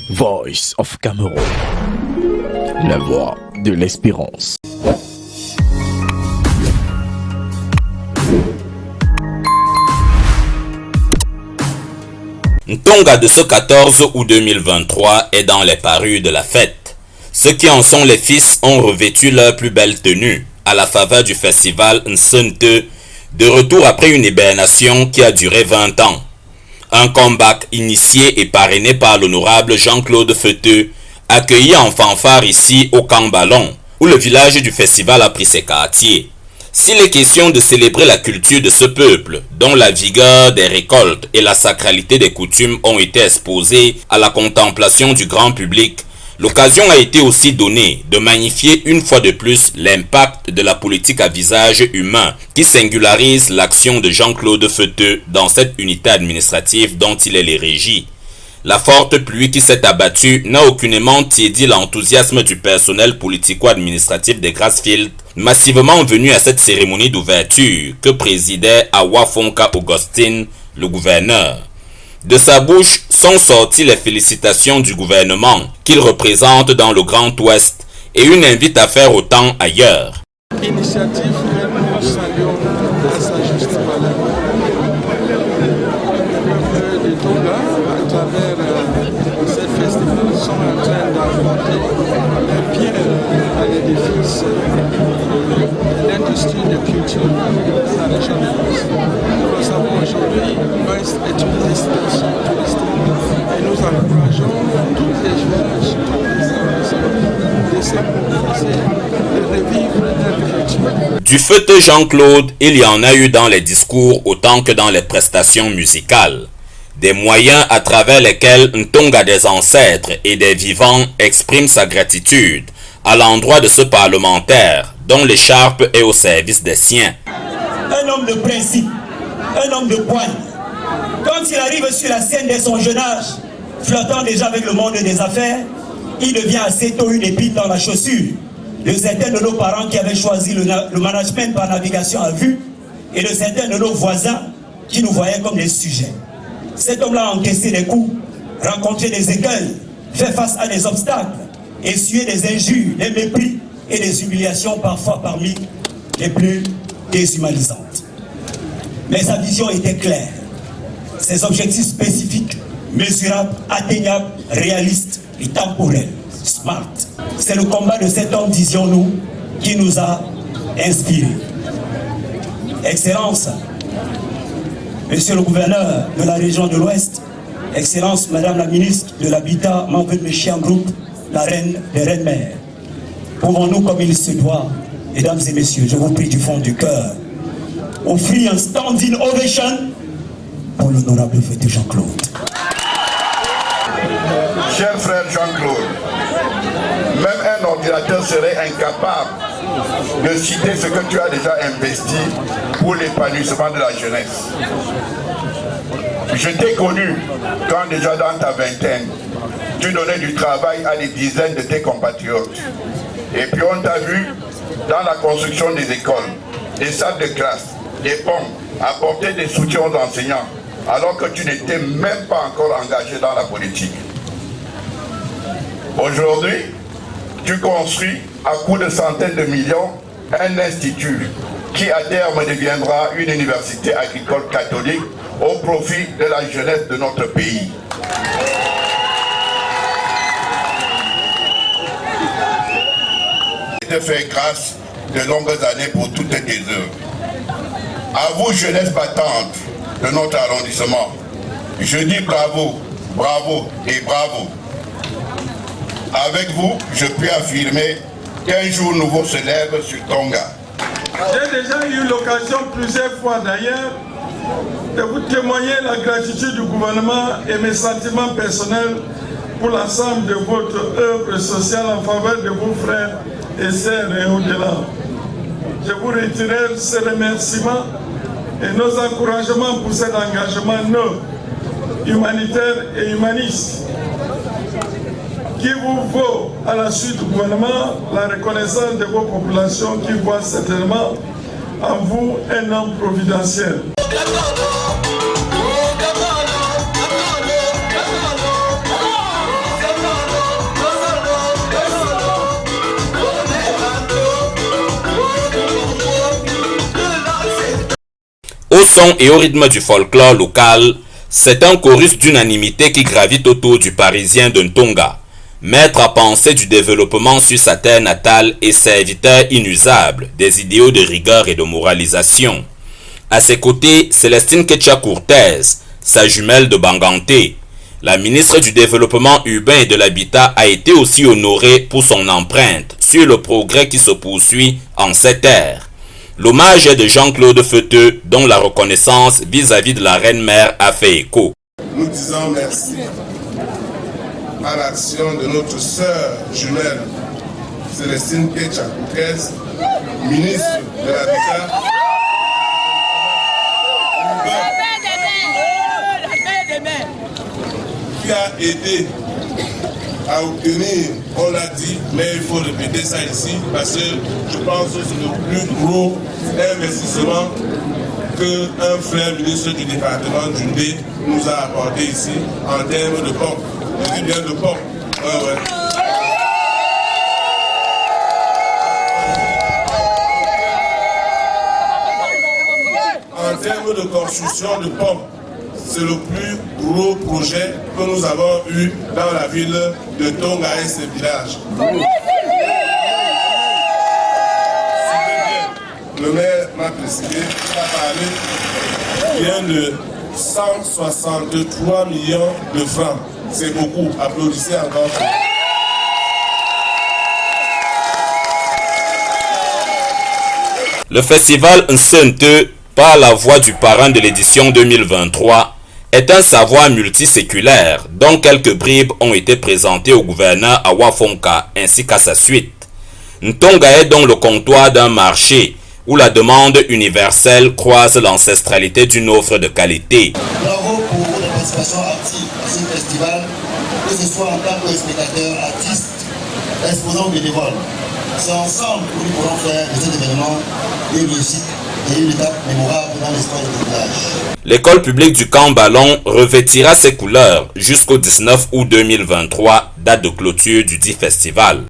Voice of Cameroon, la voix de l'espérance. Ntonga de ce 14 août 2023 est dans les parures de la fête. Ceux qui en sont les fils ont revêtu leur plus belle tenue à la faveur du festival Nsente, de retour après une hibernation qui a duré 20 ans. Un comeback initié et parrainé par l'honorable Jean-Claude Feteux, accueilli en fanfare ici au Camp Ballon, où le village du festival a pris ses quartiers. S'il est question de célébrer la culture de ce peuple, dont la vigueur des récoltes et la sacralité des coutumes ont été exposées à la contemplation du grand public, l'occasion a été aussi donnée de magnifier une fois de plus l'impact de la politique à visage humain qui singularise l'action de Jean-Claude Feteux dans cette unité administrative dont il est le régit. La forte pluie qui s'est abattue n'a aucunement tiédi l'enthousiasme du personnel politico-administratif des Grassfields, massivement venu à cette cérémonie d'ouverture que présidait Awafonka Augustine, le gouverneur. De sa bouche sont sorties les félicitations du gouvernement qu'il représente dans le Grand Ouest et une invite à faire autant ailleurs. Initiative que nous saluons à sa juste valeur. De Tonga, à travers cette festival, sont en train d'apporter un pierre à l'édifice de l'industrie de culture de la région de l'Ouest. Nous le savons aujourd'hui, l'Ouest est une destination touristique et nous encourageons tous les villages, de se mobiliser, de revivre leur culture. Du feu Jean-Claude, il y en a eu dans les discours autant que dans les prestations musicales. Des moyens à travers lesquels Ntonga des ancêtres et des vivants exprime sa gratitude à l'endroit de ce parlementaire dont l'écharpe est au service des siens. Un homme de principe, un homme de poigne. Quand il arrive sur la scène dès son jeune âge, flottant déjà avec le monde des affaires, il devient assez tôt une épine dans la chaussure. De certains de nos parents qui avaient choisi le management par navigation à vue et de certains de nos voisins qui nous voyaient comme des sujets. Cet homme-là a encaissé des coups, rencontré des écueils, fait face à des obstacles, essuyé des injures, des mépris et des humiliations parfois parmi les plus déshumanisantes. Mais sa vision était claire. Ses objectifs spécifiques, mesurables, atteignables, réalistes et temporels, smart. C'est le combat de cet homme, disions-nous, qui nous a inspirés. Excellence, Monsieur le gouverneur de la région de l'Ouest, Excellence, Madame la ministre de l'Habitat, membre de Méchian Group, la reine des reines-mères, pouvons-nous, comme il se doit, mesdames et messieurs, je vous prie du fond du cœur, offrir un standing ovation pour l'honorable Feteux Jean-Claude. Cher frère Jean-Claude, même un ordinateur serait incapable de citer ce que tu as déjà investi pour l'épanouissement de la jeunesse. Je t'ai connu quand déjà dans ta vingtaine, tu donnais du travail à des dizaines de tes compatriotes. Et puis on t'a vu dans la construction des écoles, des salles de classe, des ponts, apporter des soutiens aux enseignants, alors que tu n'étais même pas encore engagé dans la politique. Aujourd'hui, tu construis à coups de centaines de millions un institut qui à terme deviendra une université agricole catholique au profit de la jeunesse de notre pays. Je te fais grâce de longues années pour toutes tes œuvres. À vous, jeunesse battante de notre arrondissement, je dis bravo, bravo et bravo. Avec vous, je peux affirmer qu'un jour nouveau se lève sur Tonga. J'ai déjà eu l'occasion plusieurs fois d'ailleurs de vous témoigner la gratitude du gouvernement et mes sentiments personnels pour l'ensemble de votre œuvre sociale en faveur de vos frères et sœurs et au-delà. Je vous retire ces remerciements et nos encouragements pour cet engagement noble, humanitaire et humaniste qui vous vaut à la suite du gouvernement la reconnaissance de vos populations qui voient certainement en vous un homme providentiel. son et au rythme du folklore local, c'est un chorus d'unanimité qui gravite autour du Parisien de Ntonga, maître à penser du développement sur sa terre natale et serviteur inusable des idéaux de rigueur et de moralisation. À ses côtés, Célestine Ketcha-Courtez, sa jumelle de Banganté. La ministre du Développement urbain et de l'Habitat a été aussi honorée pour son empreinte sur le progrès qui se poursuit en ces terres. L'hommage est de Jean-Claude Feuteux, dont la reconnaissance vis-à-vis de la reine-mère a fait écho. Nous disons merci à l'action de notre sœur jumelle Célestine Ketcha-Courtez, ministre de l'Habitat, qui a aidé à obtenir, on l'a dit, mais il faut répéter ça ici, parce que je pense que c'est le plus gros investissement qu'un frère ministre du département d'Undé nous a apporté ici en termes de pompe. Je dis bien de pompe. Ouais. En termes de construction de pompe, c'est le plus gros projet que nous avons eu dans la ville de Tonga et ses villages. Le maire m'a précisé, il a parlé bien de 163 millions de francs. C'est beaucoup. Applaudissez encore. Le festival Nsente, par la voix du parrain de l'édition 2023, est un savoir multiséculaire dont quelques bribes ont été présentées au gouverneur Awafonka ainsi qu'à sa suite. Ntonga est donc le comptoir d'un marché où la demande universelle croise l'ancestralité d'une offre de qualité. Bravo pour la participation active à ce festival, que ce soit en tant que spectateur, artiste, exposant ou bénévole. C'est ensemble que nous pourrons faire de cet événement une réussite et une étape mémorable dans l'histoire du village. L'école publique du Camp Ballon revêtira ses couleurs jusqu'au 19 août 2023, date de clôture du dit festival.